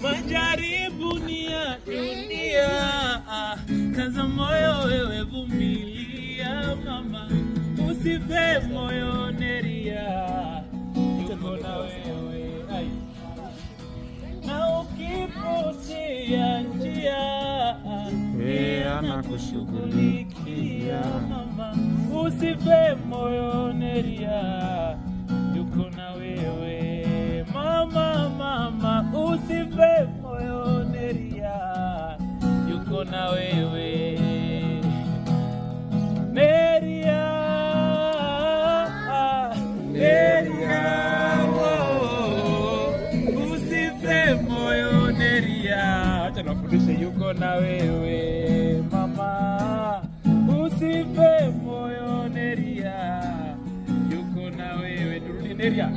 majaribu ni ya dunia. Kaza moyo wewe, vumilia mama, usife moyo Neria, yuko na wewe. Na ukipotea njia, anakushughulikia mama, usife moyo Neria, yuko na wewe mama. Mama, usife moyo Neria, yuko na wewe Neria, Neria, usife moyo Neria. Acha nafundishe, yuko na wewe mama, usife moyo Neria, yuko na wewe. Turudi Neria.